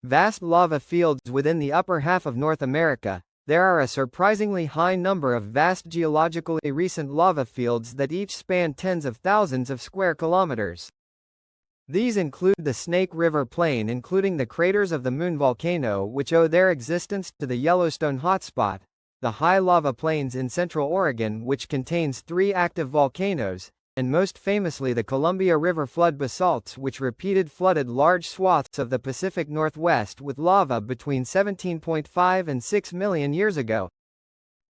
Vast lava fields within the upper half of North America. There are a surprisingly high number of vast geologically recent lava fields that each span tens of thousands of square kilometers. These include the Snake River Plain, including the craters of the Moon volcano, which owe their existence to the Yellowstone hotspot, the high lava plains in central Oregon, which contains 3 active volcanoes, and most famously the Columbia River flood basalts, which repeated flooded large swaths of the Pacific Northwest with lava between 17.5 and 6 million years ago.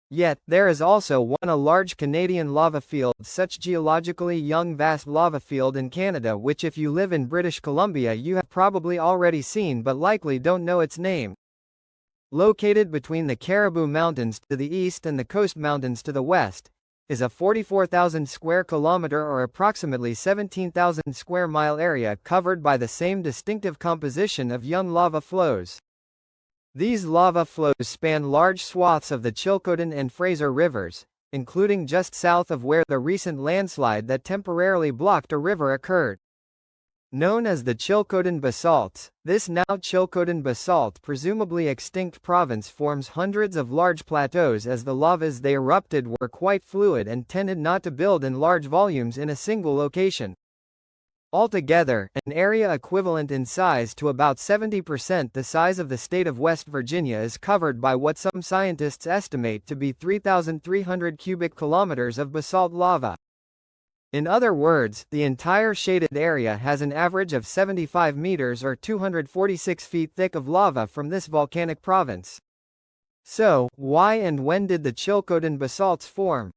Yet, there is also a large Canadian lava field, such geologically young vast lava field in Canada, which if you live in British Columbia you have probably already seen but likely don't know its name. Located between the Caribou Mountains to the east and the Coast Mountains to the west, is a 44,000 square kilometer or approximately 17,000 square mile area covered by the same distinctive composition of young lava flows. These lava flows span large swaths of the Chilcotin and Fraser rivers, including just south of where the recent landslide that temporarily blocked a river occurred. Known as the Chilcotin Basalts, this now Chilcotin Basalt presumably extinct province forms hundreds of large plateaus as the lavas they erupted were quite fluid and tended not to build in large volumes in a single location. Altogether, an area equivalent in size to about 70% the size of the state of West Virginia is covered by what some scientists estimate to be 3,300 cubic kilometers of basalt lava. In other words, the entire shaded area has an average of 75 meters or 246 feet thick of lava from this volcanic province. So, why and when did the Chilcotin basalts form?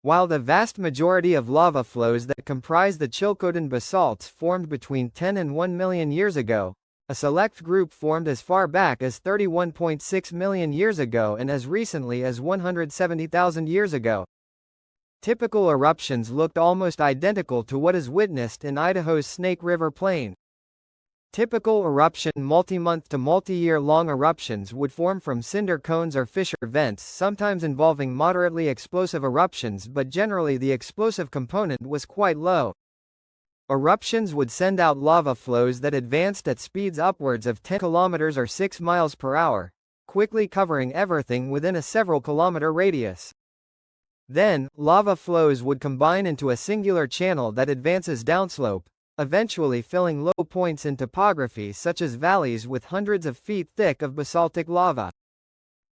While the vast majority of lava flows that comprise the Chilcotin basalts formed between 10 and 1 million years ago, a select group formed as far back as 31.6 million years ago and as recently as 170,000 years ago. Typical eruptions looked almost identical to what is witnessed in Idaho's Snake River Plain. Typical eruption multi-month to multi-year-long eruptions would form from cinder cones or fissure vents, sometimes involving moderately explosive eruptions, but generally the explosive component was quite low. Eruptions would send out lava flows that advanced at speeds upwards of 10 kilometers or 6 miles per hour, quickly covering everything within a several kilometer radius. Then, lava flows would combine into a singular channel that advances downslope, eventually filling low points in topography such as valleys with hundreds of feet thick of basaltic lava.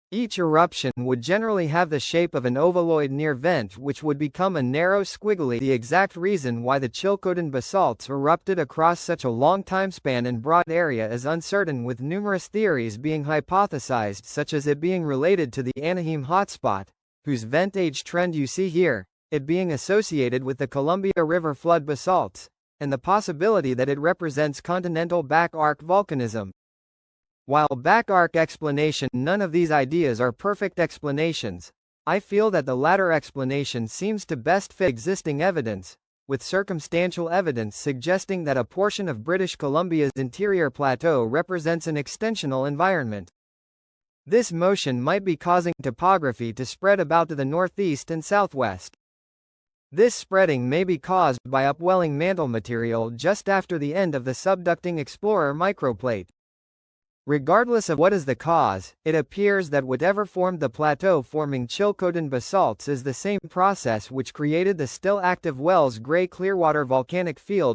Each eruption would generally have the shape of an ovaloid near vent which would become a narrow squiggly. The exact reason why the Chilcotin basalts erupted across such a long time span and broad area is uncertain, with numerous theories being hypothesized, such as it being related to the Anaheim hotspot, whose vent age trend you see here, it being associated with the Columbia River flood basalts, and the possibility that it represents continental back arc volcanism. While back arc explanation, none of these ideas are perfect explanations. I feel that the latter explanation seems to best fit existing evidence, with circumstantial evidence suggesting that a portion of British Columbia's interior plateau represents an extensional environment. This motion might be causing topography to spread about to the northeast and southwest. This spreading may be caused by upwelling mantle material just after the end of the subducting explorer microplate. Regardless of what is the cause, it appears that whatever formed the plateau-forming Chilcotin basalts is the same process which created the still active Wells Gray Clearwater volcanic field